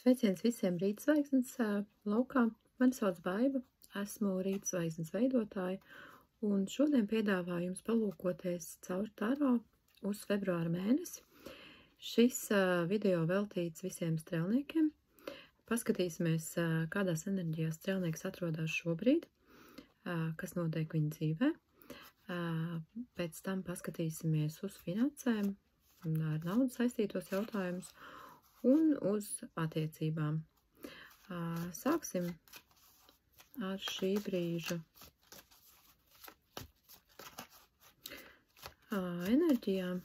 Sveiciens visiem rītzvaigznes laukā. Mani sauc Baiba, esmu rītzvaigznes veidotāja, un šodien piedāvāju jums palūkoties caur taro uz februāra mēnesi. Šis video veltīts visiem strēlniekiem. Paskatīsimies, kādās enerģijās strēlnieks atrodas šobrīd, kas notiek viņa dzīvē. Pēc tam paskatīsimies uz finansēm, ar naudu saistītos jautājumus un uz attiecībām. Sāksim ar šī brīža enerģijām.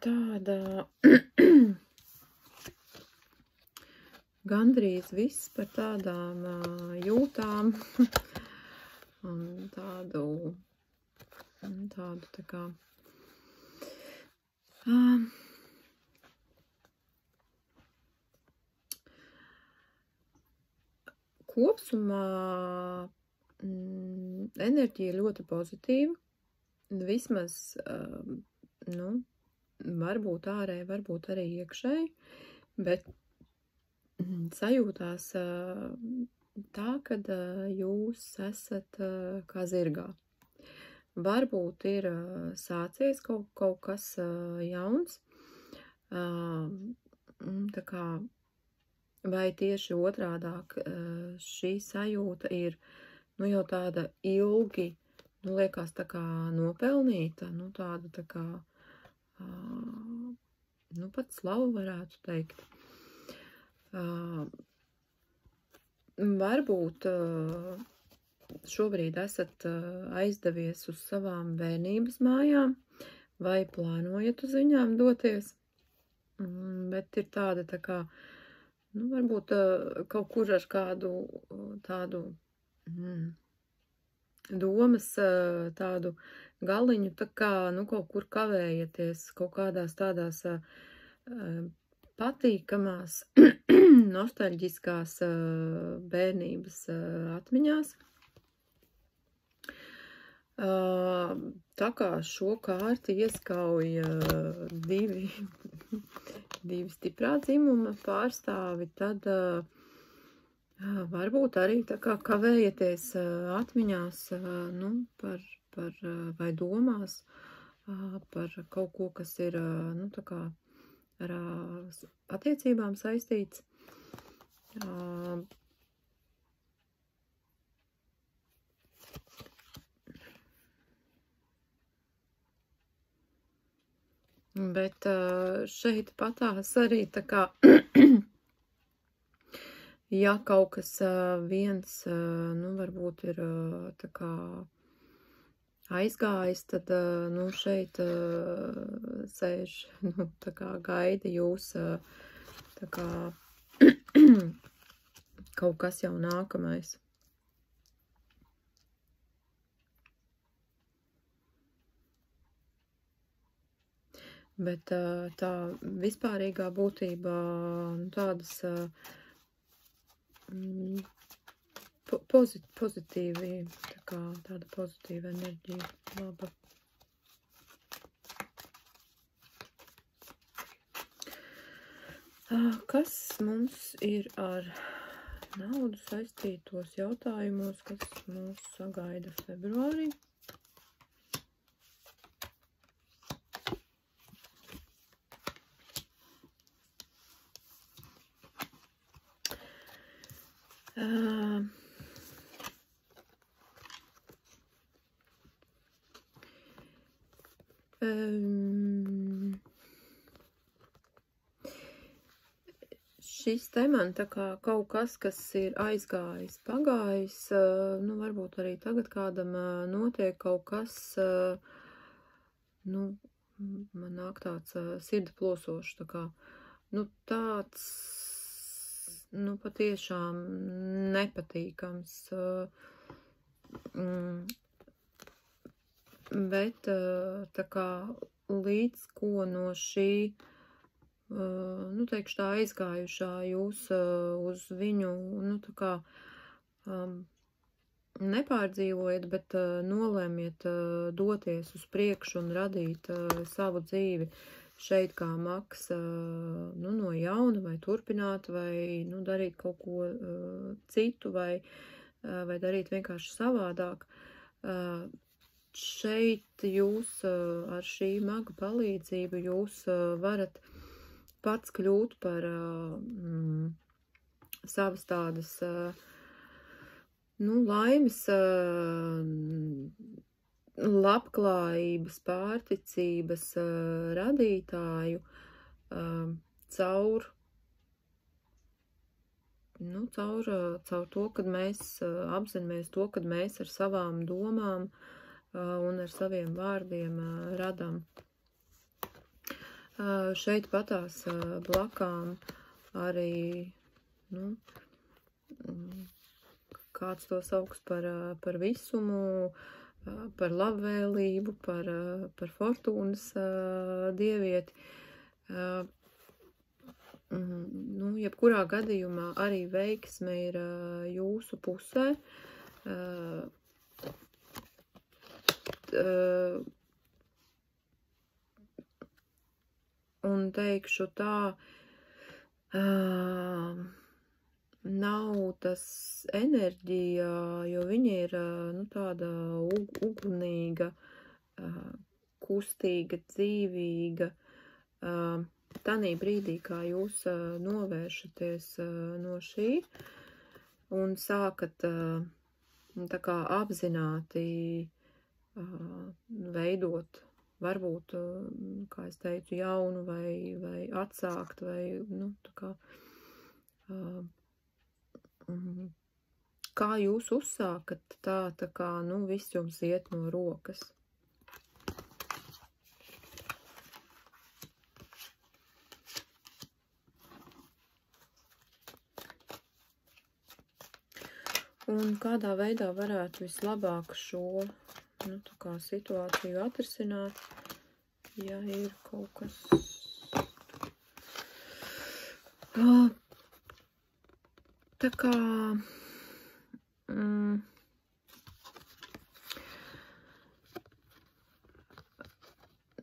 Tāda gandrīz viss par tādām jūtām un tādu tā kā kopsumā enerģija ļoti pozitīva, vismaz, varbūt ārēji, varbūt arī iekšēji, bet sajūtās tā, kad jūs esat kā zirgā. Varbūt ir sācies kaut kas jauns, tā kā, vai tieši otrādāk šī sajūta ir, jau tāda ilgi, liekas tā kā nopelnīta, tāda tā kā, pat slavu varētu teikt. Varbūt šobrīd esat aizdevies uz savām bērnības mājām vai plānojat uz viņām doties, bet ir tāda tā kā, varbūt kaut kur ar kādu tādu domas tādu galiņu, tā kā, kaut kur kavējaties, kaut kādās tādās patīkamās, nostalģiskās bērnības atmiņās. Tā kā šo kārti ieskauj divi stiprā dzimuma pārstāvi, tad varbūt arī tā kā kavējaties atmiņās, par vai domās par kaut ko, kas ir, tā kā ar attiecībām saistīts. Bet šeit patās arī tā kā, ja kaut kas viens, varbūt ir tā kā aizgājis, tad, šeit sēž, tā kā gaida jūs, tā kā kaut kas jau nākamais. Bet tā vispārīgā būtībā, tādas pozitīvi, tā kā tāda pozitīva enerģija, laba. Kas mums ir ar naudu saistītos jautājumos, kas mūs sagaida februārī? Šis te man tā kā kaut kas, kas ir aizgājis, pagājis, varbūt arī tagad kādam notiek kaut kas, man nāk tāds sirdi plosošs, tā kā, tāds, patiešām nepatīkams, bet tā kā līdz ko no šī, nu, teikšu tā aizgājušā jūs uz viņu, nu, tā kā nepārdzīvojat, bet nolēmiet doties uz priekšu un radīt savu dzīvi šeit kā Maks, nu, no jauna, vai turpināt, vai, nu, darīt kaut ko citu, vai darīt vienkārši savādāk. Šeit jūs ar šī maga palīdzību jūs varat pats kļūt par savas tādas, nu, laimes, labklājības, pārticības radītāju caur to, kad mēs apzināmies to, kad mēs ar savām domām un ar saviem vārdiem radam. Šeit patās blakām arī, nu, kāds to sauks par visumu, par labvēlību, par fortūnas dievieti. Nu, jebkurā gadījumā arī veiksme ir jūsu pusē. Un teikšu tā, nav tas enerģija, jo viņa ir, nu, tāda ugunīga, kustīga, dzīvīga. Tanī brīdī, kā jūs novēršaties no šī un sākat tā kā apzināti veidot, varbūt, kā es teicu, jaunu vai atsākt, vai, nu, tā kā, kā jūs uzsākat, tā kā, nu, viss jums iet no rokas. Un kādā veidā varētu vislabāk šo, nu, tā kā situāciju atrisināt, ja ir kaut kas. Tā kā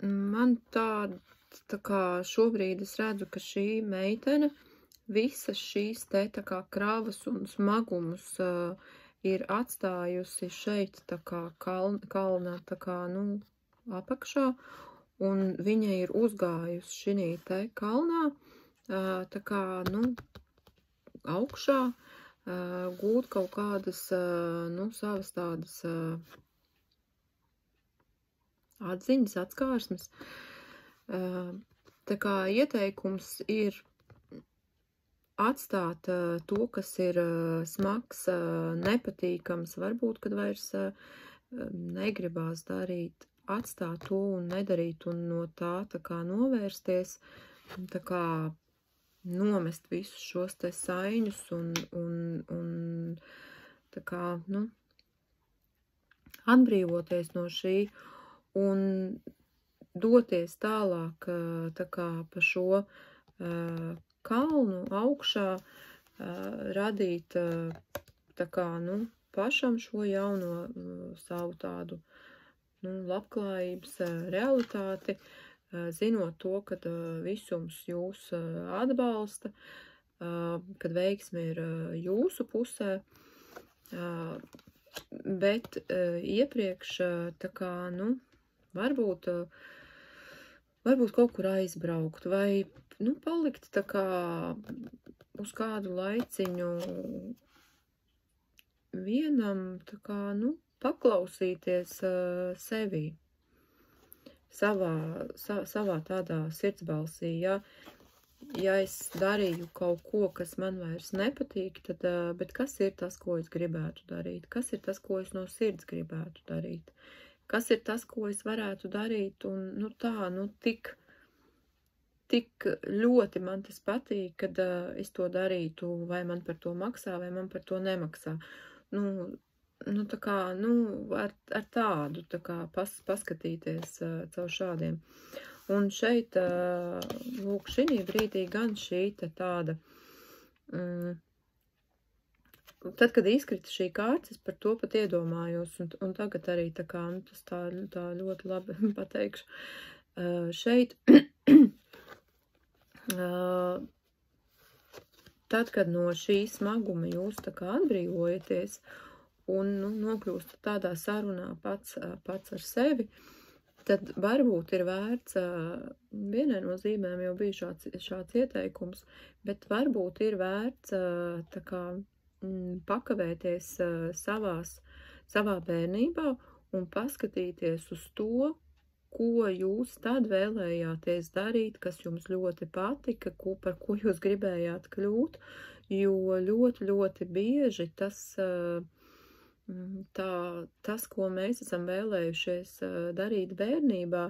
man tā kā šobrīd es redzu, ka šī meitene visas šīs te tā kā kravas un smagumus ir atstājusi šeit tā kā kalnā tā kā, nu, apakšā, un viņa ir uzgājusi šinī te kalnā, tā kā, nu, augšā, gūt kaut kādas, nu, savas tādas atziņas, atskārsmes. Tā kā ieteikums ir atstāt to, kas ir smags, nepatīkams, varbūt, kad vairs negribās darīt, atstāt to un nedarīt un no tā kā novērsties, tā kā nomest visus šos te saiņus un tā kā, nu, atbrīvoties no šī un doties tālāk tā kā pa šo kalnu augšā, radīt tā kā, nu, pašam šo jauno savu tādu, nu, labklājības realitāti, zinot to, kad visums jūs atbalsta, kad veiksme ir jūsu pusē, bet iepriekš tā kā, nu, varbūt kaut kur aizbraukt vai, nu, palikt tā kā uz kādu laiciņu vienam, tā kā, nu, paklausīties sevī, savā tādā sirdsbalsī, ja es darīju kaut ko, kas man vairs nepatīk, tad, bet kas ir tas, ko es gribētu darīt? Kas ir tas, ko es no sirds gribētu darīt? Kas ir tas, ko es varētu darīt? Un, nu, tā, nu, tik ļoti man tas patīk, kad es to darītu, vai man par to maksā, vai man par to nemaksā. Nu, nu, tā kā, nu, ar tādu, tā kā paskatīties caur šādiem. Un šeit, lūk, šī brīdī gan šī tāda, tad, kad izkrita šī kārta, es par to pat iedomājos, un tagad arī tā kā, nu, tas tā ļoti labi pateikšu. Šeit, tad, kad no šī smaguma jūs tā kā atbrīvojaties un, nu, nokļūstat tādā sarunā pats ar sevi, tad varbūt ir vērts, vienai no zīmēm jau bija šāds ieteikums, bet varbūt ir vērts tā kā pakavēties savā bērnībā un paskatīties uz to, ko jūs tad vēlējāties darīt, kas jums ļoti patika, par ko jūs gribējāt kļūt, jo ļoti, ļoti bieži tas, ko mēs esam vēlējušies darīt bērnībā,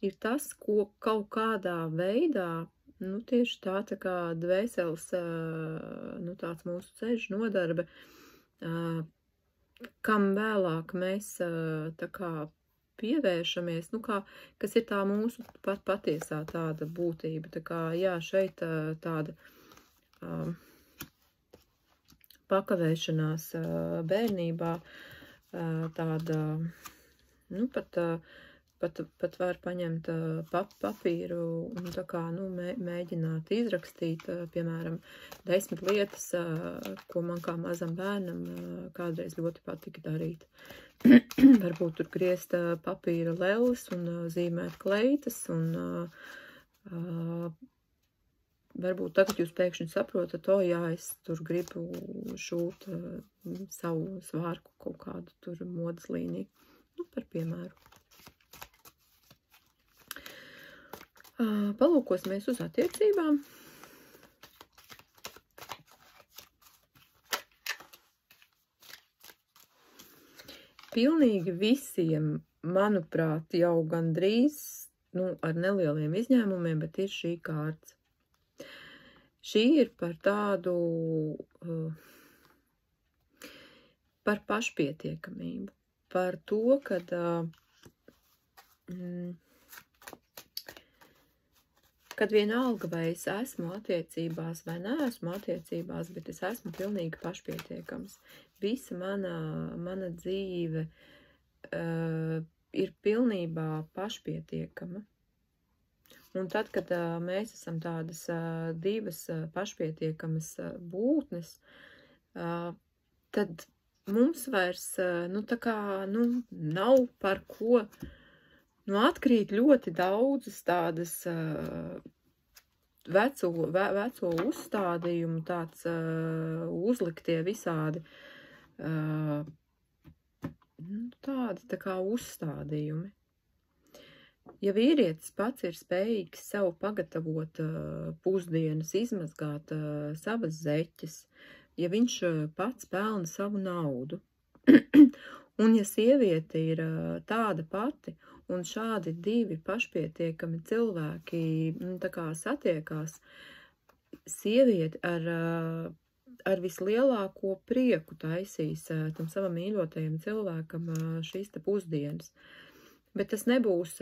ir tas, ko kaut kādā veidā, nu, tieši tā kā dvēseles, nu, tāds mūsu ceļš nodarbe, kam vēlāk mēs tā kā pievēršamies, nu, kas ir tā mūsu patiesā tāda būtība. Tā kā, jā, šeit tāda pakavēšanās bērnībā, tāda, nu, pat var paņemt papīru un tā kā, nu, mēģināt izrakstīt, piemēram, 10 lietas, ko man kā mazam bērnam kādreiz ļoti patika darīt. Varbūt tur griezt papīra lelles un zīmēt kleitas, un varbūt tagad jūs pēkšņi saprotat, jā, es tur gribu šūt savu svārku kaut kādu tur modas līniju. Nu, par piemēru. Palūkosimies uz attiecībām. Pilnīgi visiem, manuprāt, jau gandrīz, nu, ar nelieliem izņēmumiem, bet ir šī kārts. Šī ir par tādu, par pašpietiekamību, par to, kad vienalga, vai es esmu attiecībās vai neesmu attiecībās, bet es esmu pilnīgi pašpietiekams. Visa mana dzīve ir pilnībā pašpietiekama. Un tad, kad mēs esam tādas divas pašpietiekamas būtnes, tad mums vairs, nu, tā kā, nu, nav par ko, nu, atkrīt ļoti daudzas tādas veco uzstādījumu, tāds uzliktie visādi, tādi tā kā uzstādījumi. Ja vīrietis pats ir spējīgs sev pagatavot pusdienas, izmazgāt savas zeķes, ja viņš pats pelna savu naudu, un ja sieviete ir tāda pati, un šādi divi pašpietiekami cilvēki tā kā satiekās, sieviete ar vislielāko prieku taisīs tam savam mīļotajam cilvēkam šīs te pusdienas. Bet tas nebūs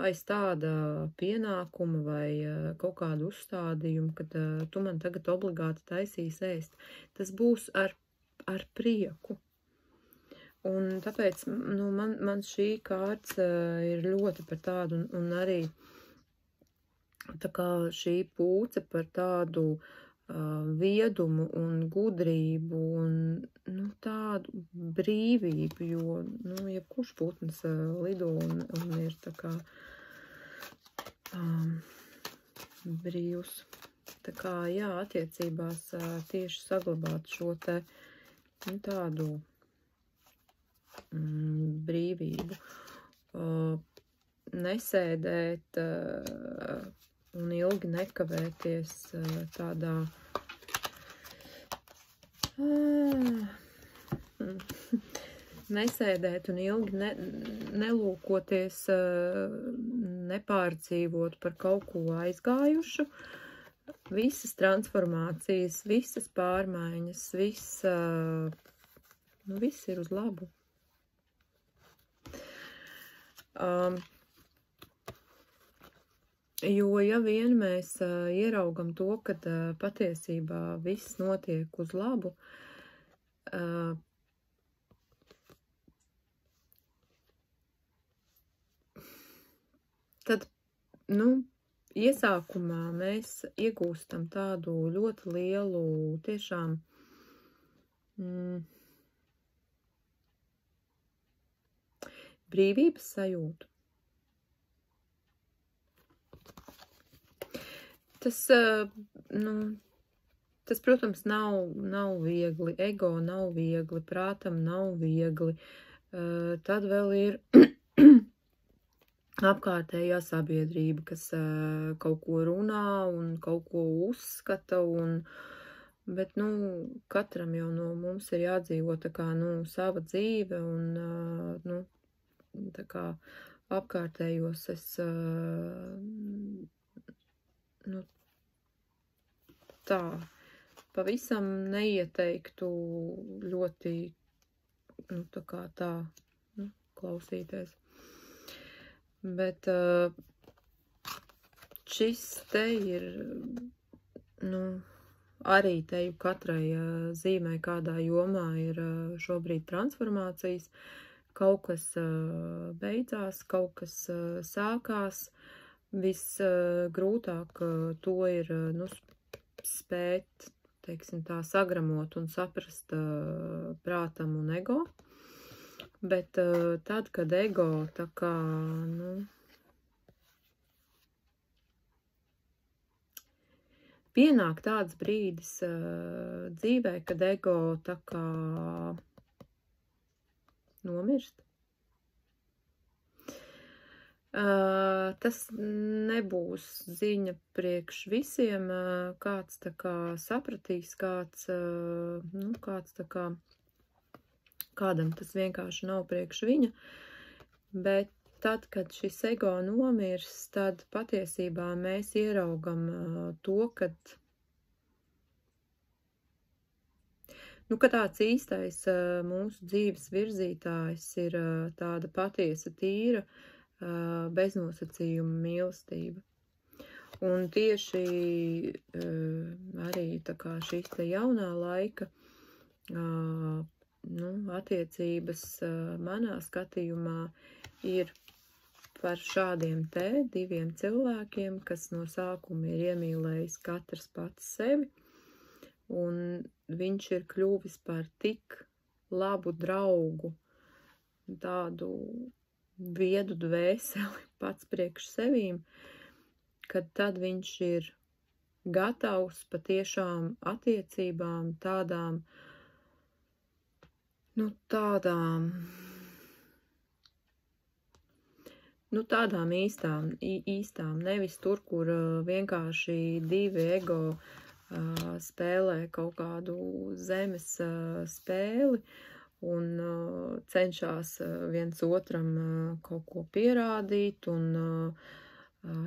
aiz tāda pienākuma vai kaut kādu uzstādījumu, kad tu man tagad obligāti taisīs ēst. Tas būs ar prieku. Un tāpēc, nu, man šī kārts ir ļoti par tādu, un arī tā kā šī pūce par tādu viedumu un gudrību un, nu, tādu brīvību, jo, nu, jebkurš putns lido un ir tā kā brīvs. Tā kā, jā, attiecībās tieši saglabāt šo te, nu, tādu brīvību. Nesēdēt un ilgi nekavēties tādā nesēdēt un ilgi nelūkoties, nepārdzīvot par kaut ko aizgājušu. Visas transformācijas, visas pārmaiņas, nu, viss ir uz labu. Jo, ja vien mēs ieraugam to, ka patiesībā viss notiek uz labu, tad, nu, iesākumā mēs iegūstam tādu ļoti lielu, tiešām, brīvības sajūtu. Tas, tas, protams, nav viegli, ego nav viegli, prātam nav viegli. Tad vēl ir apkārtējā sabiedrība, kas kaut ko runā un kaut ko uzskata, bet, nu, katram jau no mums ir jādzīvo tā kā, nu, sava dzīve, un, nu, tā kā apkārtējos es, nu, tā, pavisam neieteiktu ļoti, nu, tā kā tā, nu, klausīties. Bet šis te ir, nu, arī teju katrai zīmē kādā jomā ir šobrīd transformācijas. Kaut kas beidzās, kaut kas sākās. Visgrūtāk to ir, nu, spēt, teiksim tā, sagramot un saprast prātam un ego. Bet tad, kad ego tā kā, nu, pienāk tāds brīdis dzīvē, kad ego tā kā nomirst, tas nebūs ziņa priekš visiem, kāds tā kā sapratīs, kāds, nu, kāds tā kā, kādam tas vienkārši nav priekš viņa, bet tad, kad šis ego nomirs, tad patiesībā mēs ieraugam to, kad, nu, ka tāds īstais mūsu dzīves virzītājs ir tāda patiesa, tīra, beznosacījuma mīlestība. Un tieši arī tā kā šīs te jaunā laika, nu, attiecības manā skatījumā ir par šādiem te diviem cilvēkiem, kas no sākuma ir iemīlējis katrs pats sevi, un viņš ir kļuvis par tik labu draugu, tādu viedu dvēseli pats priekš sevīm, kad tad viņš ir gatavs patiešām attiecībām tādām, nu, tādām īstām, nevis tur, kur vienkārši divi ego spēlē kaut kādu zemes spēli un cenšas viens otram kaut ko pierādīt un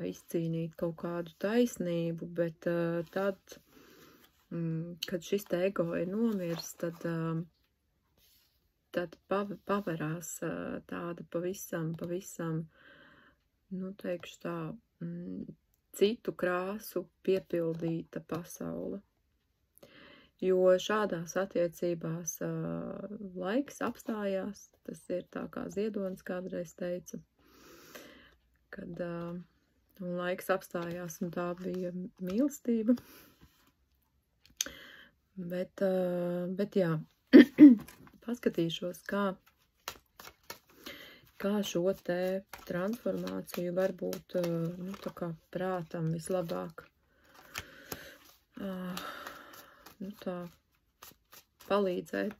izcīnīt kaut kādu taisnību, bet tad, kad šis te ego ir nomirs, tad paverās tāda pavisam, nu, teikšu tā, citu krāsu piepildīta pasaule. Jo šādās attiecībās laiks apstājās, tas ir tā kā Ziedonis kādreiz teica, kad laiks apstājās un tā bija mīlestība. Bet jā, paskatīšos, kā šo te transformāciju varbūt, nu, tā kā prātam vislabāk, nu, tā palīdzēt,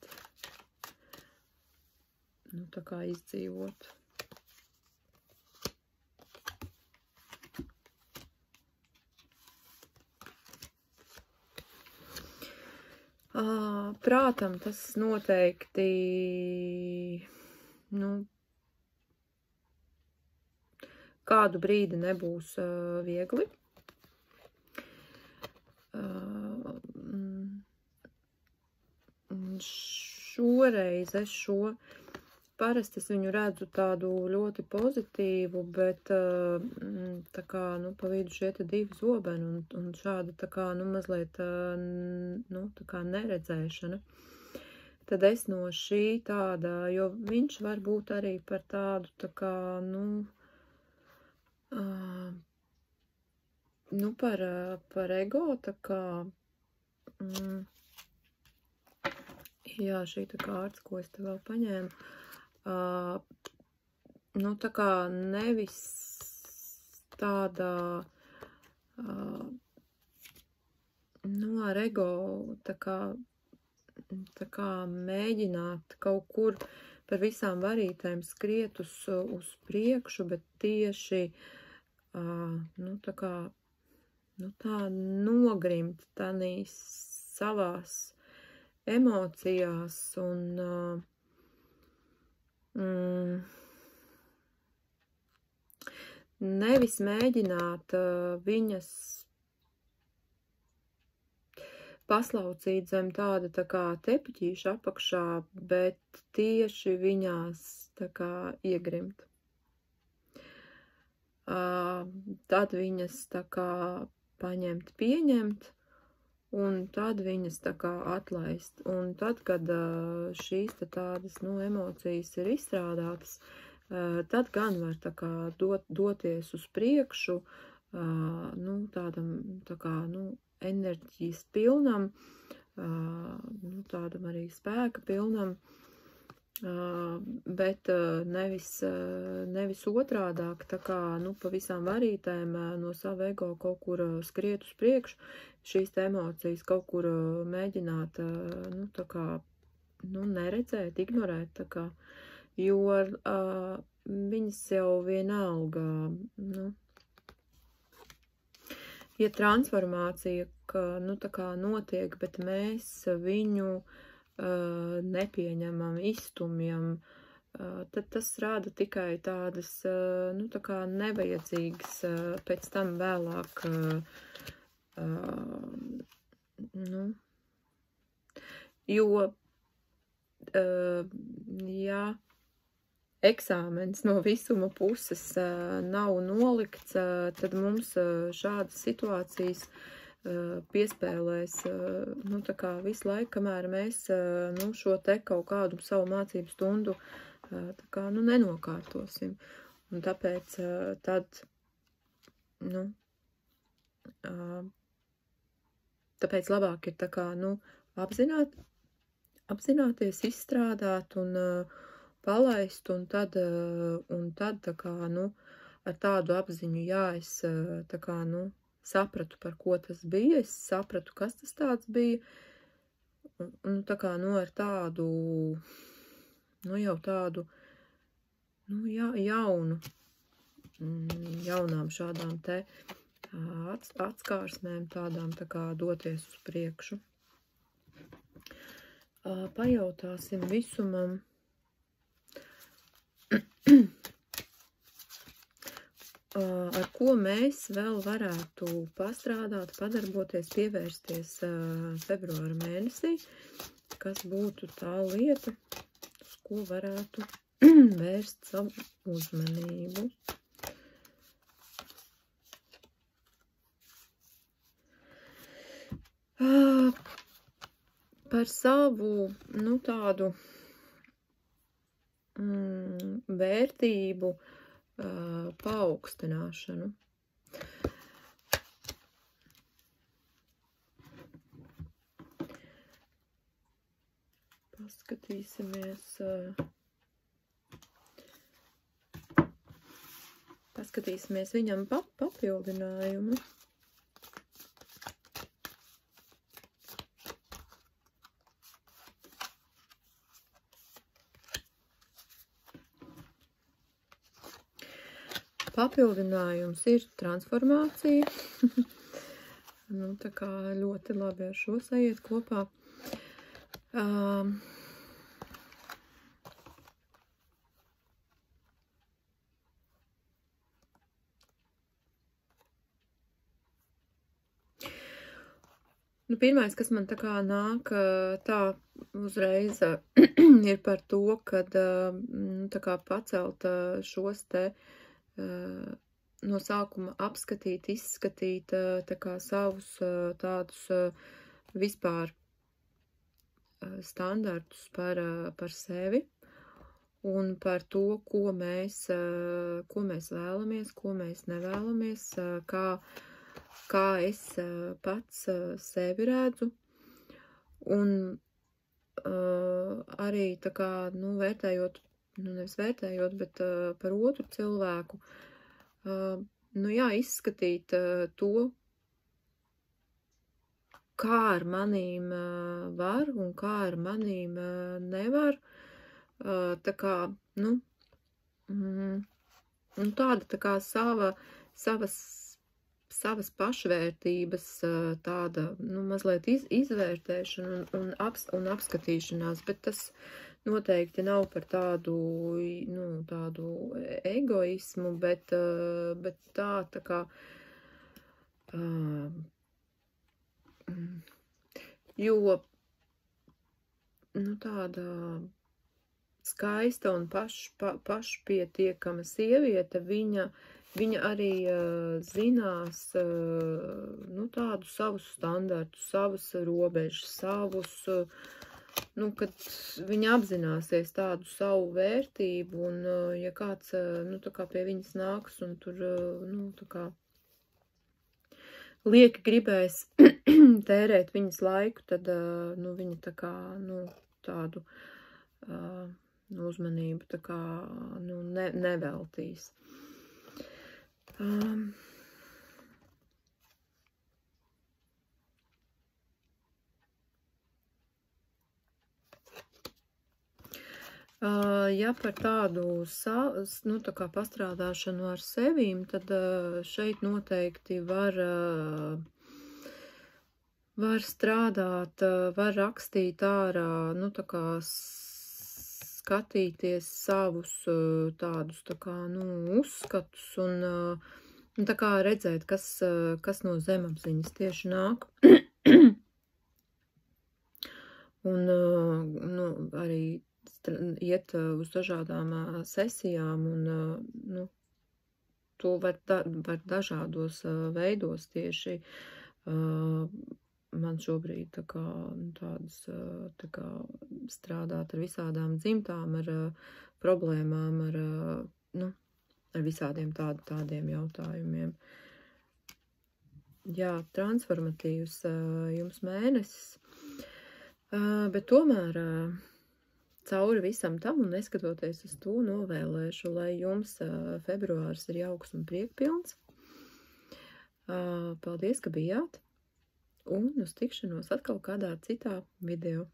nu, tā kā izdzīvot. Prātam tas noteikti, nu, kādu brīdi nebūs viegli. šoreiz es šo parasti es viņu redzu tādu ļoti pozitīvu, bet tā kā, nu, pa vidu šie te divi zobeni un šāda tā kā, nu, mazliet, nu, tā kā neredzēšana. Tad es no šī tāda, jo viņš var būt arī par tādu tā kā, nu, par ego, tā kā, jā, šī tā kārta, ko es te vēl paņēmu, nu, tā kā nevis tādā, nu, ar ego, tā kā mēģināt kaut kur par visām varītēm skriet uz priekšu, bet tieši, nu, tā kā, nu, tā nogrimt tanīs savās emocijās un nevis mēģināt viņas paslaucīt zem tāda tā kā tepiķīša apakšā, bet tieši viņās tā kā iegrimt. Tad viņas tā kā paņemt, pieņemt, un tad viņas tā kā atlaist. Un tad, kad šīs tādas, nu, emocijas ir izstrādātas, tad gan var tā kā doties uz priekšu, nu, tādam, tā kā, nu, enerģijas pilnam, nu, tādam arī spēka pilnam, bet nevis otrādāk, tā kā, nu, pa visām varītēm no sava ego kaut kur skriet uz priekšu, šīs emocijas kaut kur mēģināt, nu, tā kā, nu, neredzēt, ignorēt, tā kā, jo viņas jau vienalga, nu, ja transformācija, ka, nu, tā kā notiek, bet mēs viņu nepieņemam, izstumjam, tad tas rada tikai tādas, nu, tā kā nevajadzīgas pēc tam vēlāk, nu, jo, ja eksāmens no visuma puses nav nolikts, tad mums šādas situācijas piespēlēs, nu, tā kā visu laiku, kamēr mēs, nu, šo te kaut kādu savu mācību stundu, tā kā, nu, nenokārtosim. Un tāpēc tad, nu, tāpēc labāk ir tā kā, nu, apzināties, izstrādāt un palaist, un tad tā kā, nu, ar tādu apziņu, jā, es tā kā, nu, sapratu, par ko tas bija, es sapratu, kas tas tāds bija, un tā kā, nu, ar tādu, nu, jau tādu, nu, jaunām šādām te atskārsmēm, tādām tā kā doties uz priekšu. Pajautāsim visumam. Ar ko mēs vēl varētu pastrādāt, padarboties, pievērsties februāra mēnesī, kas būtu tā lieta, uz ko varētu vērst savu uzmanību. Par savu, nu, tādu vērtību paaugstināšanu. Paskatīsimies viņam papildinājumu. Papildinājums ir transformācija. Nu, tā kā ļoti labi ar šo sajiet kopā. Pirmais, kas man tā kā nāk tā uzreiz ir par to, kad tā kā pacelt šos te no sākuma apskatīt, izskatīt tā kā savus tādus vispār standartus par sevi un par to, ko mēs vēlamies, ko mēs nevēlamies, kā es pats sevi redzu, un arī tā kā, vērtējot, nevis vērtējot, bet par otru cilvēku, jā, izskatīt to, kā ar manīm var un kā ar manīm nevar, tā kā, tāda tā kā savas pašvērtības tāda, mazliet izvērtēšana un apskatīšanās, bet tas noteikti nav par tādu, tādu egoismu, bet tā kā, jo, tāda skaista un pašpietiekama sieviete, viņa arī zinās, tādu savus standartus, savus robežas, savus, kad viņa apzināsies tādu savu vērtību, un ja kāds, tā kā pie viņas nāks un tur, tā kā lieki gribēs tērēt viņas laiku, tad, viņa tā kā, tādu uzmanību tā kā, neveltīs. Ja par tādu, tā kā pastrādāšanu ar sevīm, tad šeit noteikti var strādāt, var rakstīt ārā, tā kā skatīties savus tādus, tā kā, uzskatus un tā kā redzēt, kas no zemapziņas tieši nāk. Un, arī iet uz dažādām sesijām, un, to var dažādos veidos tieši. Man šobrīd tā kā tādas, tā kā strādāt ar visādām dzimtām, ar problēmām, ar visādiem tādiem jautājumiem. Jā, transformatīvs jums mēnesis, bet tomēr cauri visam tam un neskatoties uz to novēlēšu, lai jums februāris ir jauks un priekpilns. Paldies, ka bijāt! Un uz tikšanos atkal kādā citā video.